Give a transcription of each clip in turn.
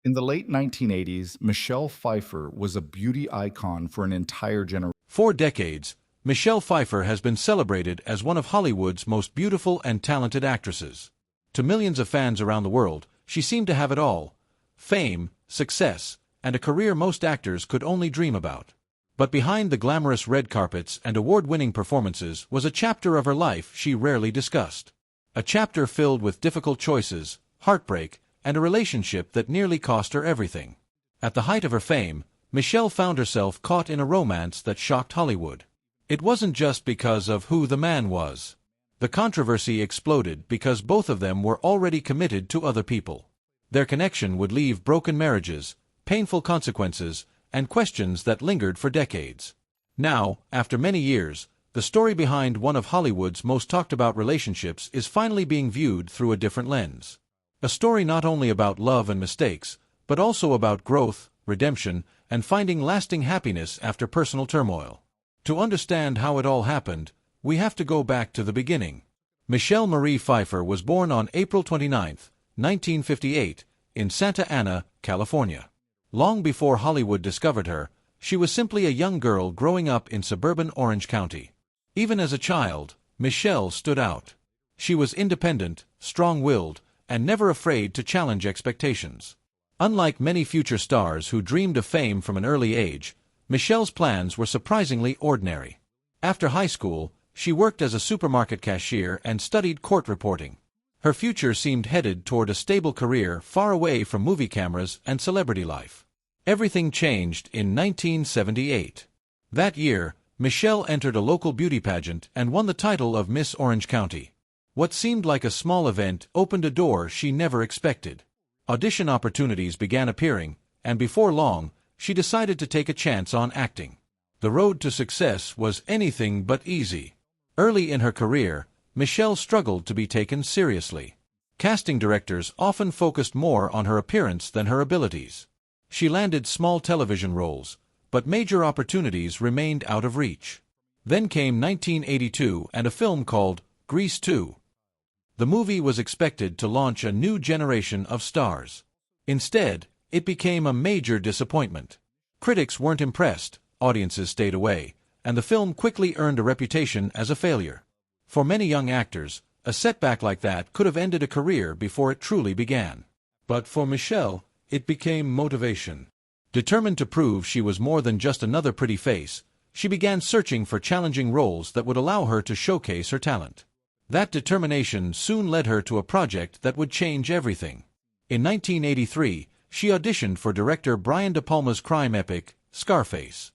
In the late 1980s, Michelle Pfeiffer was a beauty icon for an entire generation. For decades, Michelle Pfeiffer has been celebrated as one of Hollywood's most beautiful and talented actresses. To millions of fans around the world, she seemed to have it all: fame, success, and a career most actors could only dream about. But behind the glamorous red carpets and award-winning performances was a chapter of her life she rarely discussed. A chapter filled with difficult choices, heartbreak, and a relationship that nearly cost her everything. At the height of her fame, Michelle found herself caught in a romance that shocked Hollywood. It wasn't just because of who the man was. The controversy exploded because both of them were already committed to other people. Their connection would leave broken marriages, painful consequences, and questions that lingered for decades. Now, after many years, the story behind one of Hollywood's most talked-about relationships is finally being viewed through a different lens. A story not only about love and mistakes, but also about growth, redemption, and finding lasting happiness after personal turmoil. To understand how it all happened, we have to go back to the beginning. Michelle Marie Pfeiffer was born on April 29, 1958, in Santa Ana, California. Long before Hollywood discovered her, she was simply a young girl growing up in suburban Orange County. Even as a child, Michelle stood out. She was independent, strong-willed, and never afraid to challenge expectations. Unlike many future stars who dreamed of fame from an early age, Michelle's plans were surprisingly ordinary. After high school, she worked as a supermarket cashier and studied court reporting. Her future seemed headed toward a stable career far away from movie cameras and celebrity life. Everything changed in 1978. That year, Michelle entered a local beauty pageant and won the title of Miss Orange County. What seemed like a small event opened a door she never expected. Audition opportunities began appearing, and before long, she decided to take a chance on acting. The road to success was anything but easy. Early in her career, Michelle struggled to be taken seriously. Casting directors often focused more on her appearance than her abilities. She landed small television roles, but major opportunities remained out of reach. Then came 1982 and a film called Grease 2. The movie was expected to launch a new generation of stars. Instead, it became a major disappointment. Critics weren't impressed, audiences stayed away, and the film quickly earned a reputation as a failure. For many young actors, a setback like that could have ended a career before it truly began. But for Michelle, it became motivation. Determined to prove she was more than just another pretty face, she began searching for challenging roles that would allow her to showcase her talent. That determination soon led her to a project that would change everything. In 1983, she auditioned for director Brian De Palma's crime epic, Scarface.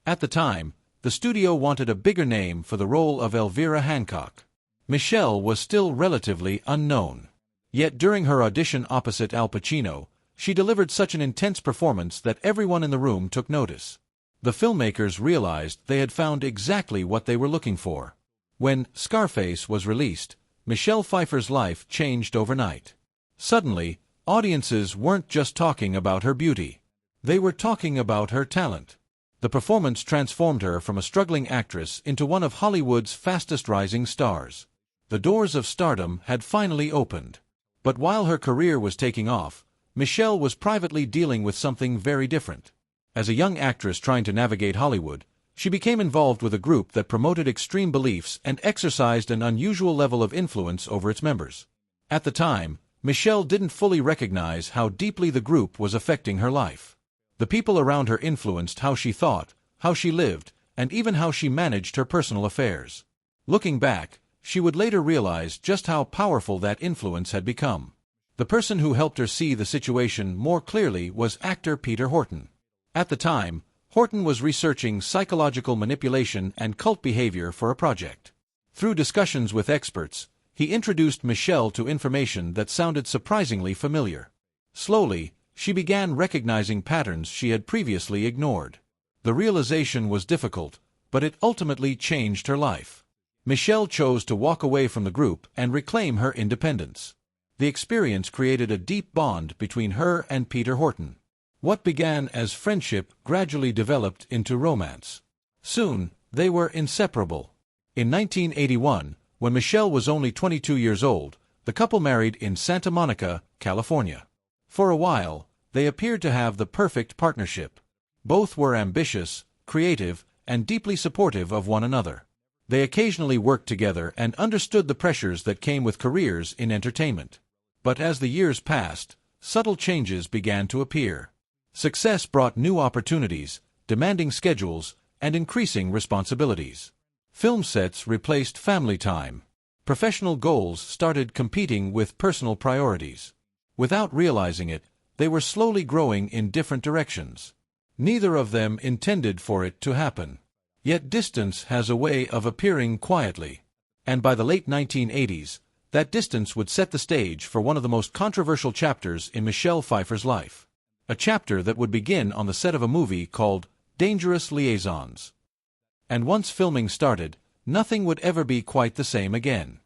At the time, the studio wanted a bigger name for the role of Elvira Hancock. Michelle was still relatively unknown. Yet during her audition opposite Al Pacino, she delivered such an intense performance that everyone in the room took notice. The filmmakers realized they had found exactly what they were looking for. When Scarface was released, Michelle Pfeiffer's life changed overnight. Suddenly, audiences weren't just talking about her beauty. They were talking about her talent. The performance transformed her from a struggling actress into one of Hollywood's fastest-rising stars. The doors of stardom had finally opened. But while her career was taking off, Michelle was privately dealing with something very different. As a young actress trying to navigate Hollywood, she became involved with a group that promoted extreme beliefs and exercised an unusual level of influence over its members. At the time, Michelle didn't fully recognize how deeply the group was affecting her life. The people around her influenced how she thought, how she lived, and even how she managed her personal affairs. Looking back, she would later realize just how powerful that influence had become. The person who helped her see the situation more clearly was actor Peter Horton. At the time, Horton was researching psychological manipulation and cult behavior for a project. Through discussions with experts, he introduced Michelle to information that sounded surprisingly familiar. Slowly, she began recognizing patterns she had previously ignored. The realization was difficult, but it ultimately changed her life. Michelle chose to walk away from the group and reclaim her independence. The experience created a deep bond between her and Peter Horton. What began as friendship gradually developed into romance. Soon, they were inseparable. In 1981, when Michelle was only 22 years old, the couple married in Santa Monica, California. For a while, They appeared to have the perfect partnership. Both were ambitious, creative, and deeply supportive of one another. They occasionally worked together and understood the pressures that came with careers in entertainment. But as the years passed, subtle changes began to appear. Success brought new opportunities, demanding schedules, and increasing responsibilities. Film sets replaced family time. Professional goals started competing with personal priorities. Without realizing it, they were slowly growing in different directions. Neither of them intended for it to happen. Yet distance has a way of appearing quietly. And by the late 1980s, that distance would set the stage for one of the most controversial chapters in Michelle Pfeiffer's life. A chapter that would begin on the set of a movie called Dangerous Liaisons. And once filming started, nothing would ever be quite the same again.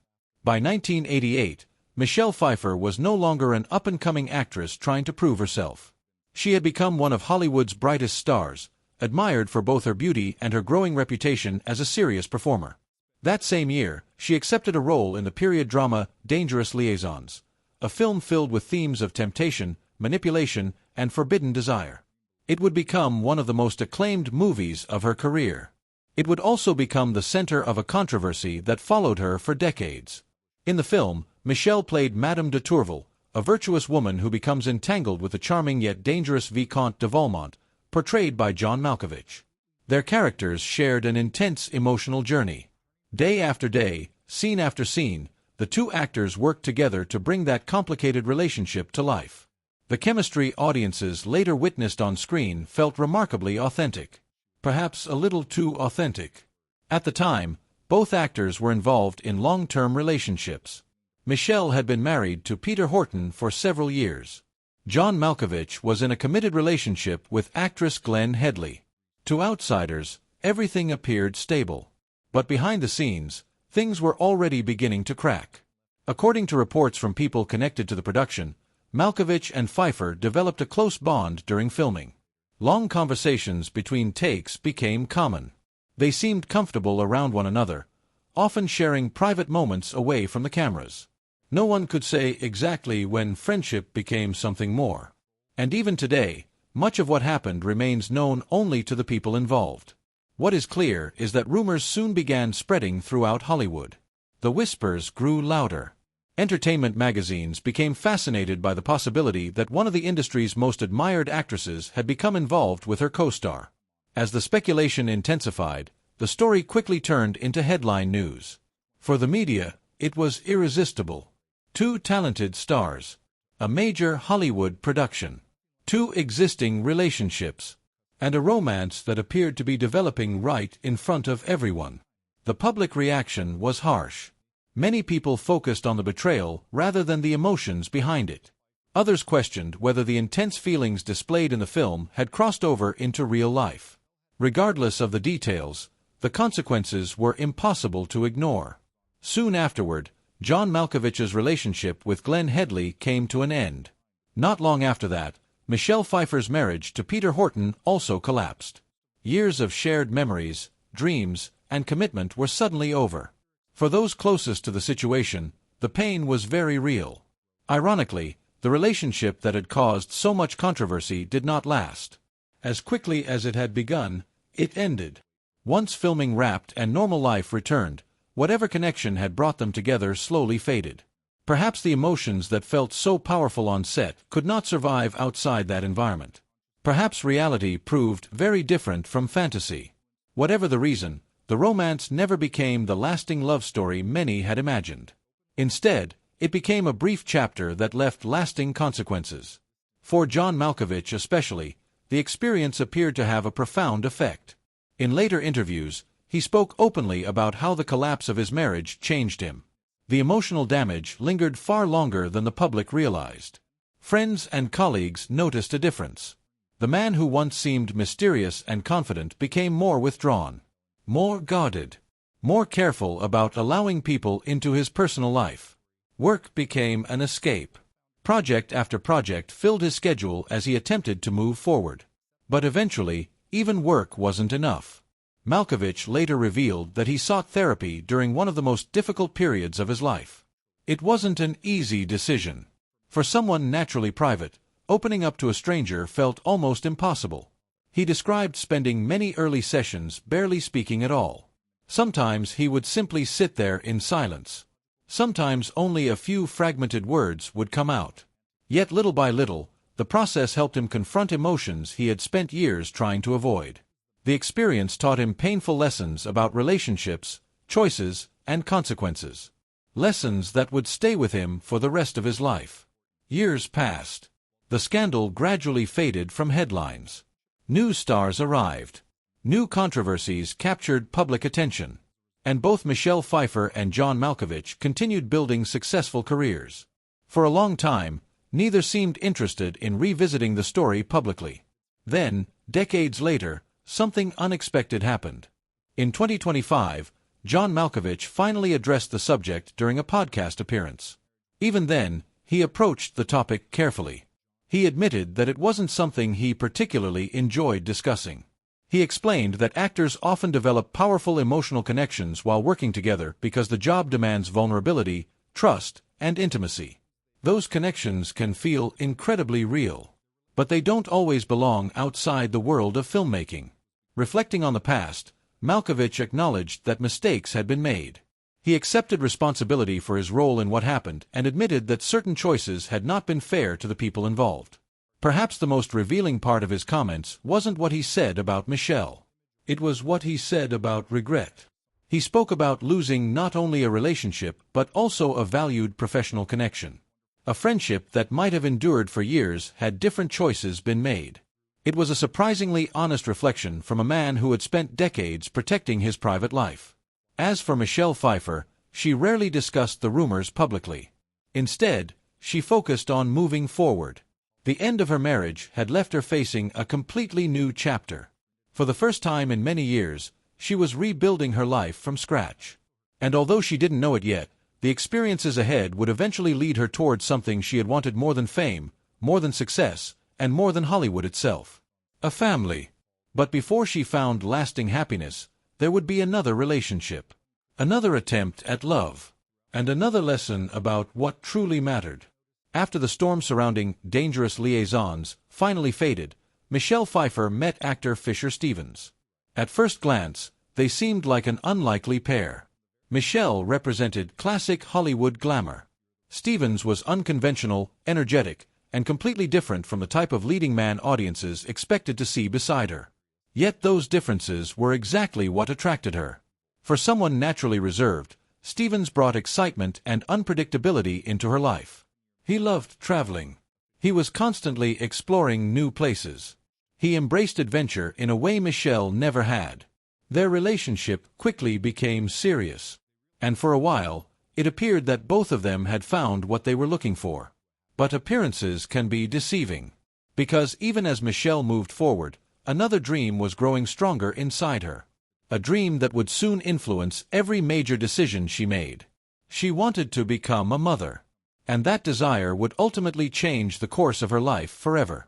By 1988, Michelle Pfeiffer was no longer an up-and-coming actress trying to prove herself. She had become one of Hollywood's brightest stars, admired for both her beauty and her growing reputation as a serious performer. That same year, she accepted a role in the period drama Dangerous Liaisons, a film filled with themes of temptation, manipulation, and forbidden desire. It would become one of the most acclaimed movies of her career. It would also become the center of a controversy that followed her for decades. In the film, Michelle played Madame de Tourvel, a virtuous woman who becomes entangled with the charming yet dangerous Vicomte de Valmont, portrayed by John Malkovich. Their characters shared an intense emotional journey. Day after day, scene after scene, the two actors worked together to bring that complicated relationship to life. The chemistry audiences later witnessed on screen felt remarkably authentic. Perhaps a little too authentic. At the time, both actors were involved in long-term relationships. Michelle had been married to Peter Horton for several years. John Malkovich was in a committed relationship with actress Glenn Headley. To outsiders, everything appeared stable. But behind the scenes, things were already beginning to crack. According to reports from people connected to the production, Malkovich and Pfeiffer developed a close bond during filming. Long conversations between takes became common. They seemed comfortable around one another, often sharing private moments away from the cameras. No one could say exactly when friendship became something more. And even today, much of what happened remains known only to the people involved. What is clear is that rumors soon began spreading throughout Hollywood. The whispers grew louder. Entertainment magazines became fascinated by the possibility that one of the industry's most admired actresses had become involved with her co-star. As the speculation intensified, the story quickly turned into headline news. For the media, it was irresistible. Two talented stars. A major Hollywood production. Two existing relationships. And a romance that appeared to be developing right in front of everyone. The public reaction was harsh. Many people focused on the betrayal rather than the emotions behind it. Others questioned whether the intense feelings displayed in the film had crossed over into real life. Regardless of the details, the consequences were impossible to ignore. Soon afterward, John Malkovich's relationship with Glenn Headley came to an end. Not long after that, Michelle Pfeiffer's marriage to Peter Horton also collapsed. Years of shared memories, dreams, and commitment were suddenly over. For those closest to the situation, the pain was very real. Ironically, the relationship that had caused so much controversy did not last. As quickly as it had begun, it ended. Once filming wrapped and normal life returned, whatever connection had brought them together slowly faded. Perhaps the emotions that felt so powerful on set could not survive outside that environment. Perhaps reality proved very different from fantasy. Whatever the reason, the romance never became the lasting love story many had imagined. Instead, it became a brief chapter that left lasting consequences. For John Malkovich especially, the experience appeared to have a profound effect. In later interviews, he spoke openly about how the collapse of his marriage changed him. The emotional damage lingered far longer than the public realized. Friends and colleagues noticed a difference. The man who once seemed mysterious and confident became more withdrawn. More guarded, more careful about allowing people into his personal life. Work became an escape. Project after project filled his schedule as he attempted to move forward. But eventually, even work wasn't enough. Malkovich later revealed that he sought therapy during one of the most difficult periods of his life. It wasn't an easy decision. For someone naturally private, opening up to a stranger felt almost impossible. He described spending many early sessions barely speaking at all. Sometimes he would simply sit there in silence. Sometimes only a few fragmented words would come out. Yet little by little, the process helped him confront emotions he had spent years trying to avoid. The experience taught him painful lessons about relationships, choices, and consequences. Lessons that would stay with him for the rest of his life. Years passed. The scandal gradually faded from headlines. New stars arrived. New controversies captured public attention. And both Michelle Pfeiffer and John Malkovich continued building successful careers. For a long time, neither seemed interested in revisiting the story publicly. Then, decades later, something unexpected happened. In 2025, John Malkovich finally addressed the subject during a podcast appearance. Even then, he approached the topic carefully. He admitted that it wasn't something he particularly enjoyed discussing. He explained that actors often develop powerful emotional connections while working together because the job demands vulnerability, trust, and intimacy. Those connections can feel incredibly real. But they don't always belong outside the world of filmmaking. Reflecting on the past, Malkovich acknowledged that mistakes had been made. He accepted responsibility for his role in what happened and admitted that certain choices had not been fair to the people involved. Perhaps the most revealing part of his comments wasn't what he said about Michelle. It was what he said about regret. He spoke about losing not only a relationship but also a valued professional connection. A friendship that might have endured for years had different choices been made. It was a surprisingly honest reflection from a man who had spent decades protecting his private life. As for Michelle Pfeiffer, she rarely discussed the rumors publicly. Instead, she focused on moving forward. The end of her marriage had left her facing a completely new chapter. For the first time in many years, she was rebuilding her life from scratch. And although she didn't know it yet, the experiences ahead would eventually lead her towards something she had wanted more than fame, more than success, and more than Hollywood itself. A family. But before she found lasting happiness, there would be another relationship. Another attempt at love. And another lesson about what truly mattered. After the storm surrounding Dangerous Liaisons finally faded, Michelle Pfeiffer met actor Fisher Stevens. At first glance, they seemed like an unlikely pair. Michelle represented classic Hollywood glamour. Stevens was unconventional, energetic, and completely different from the type of leading man audiences expected to see beside her. Yet those differences were exactly what attracted her. For someone naturally reserved, Stevens brought excitement and unpredictability into her life. He loved traveling. He was constantly exploring new places. He embraced adventure in a way Michelle never had. Their relationship quickly became serious. And for a while, it appeared that both of them had found what they were looking for. But appearances can be deceiving. Because even as Michelle moved forward, another dream was growing stronger inside her. A dream that would soon influence every major decision she made. She wanted to become a mother. And that desire would ultimately change the course of her life forever.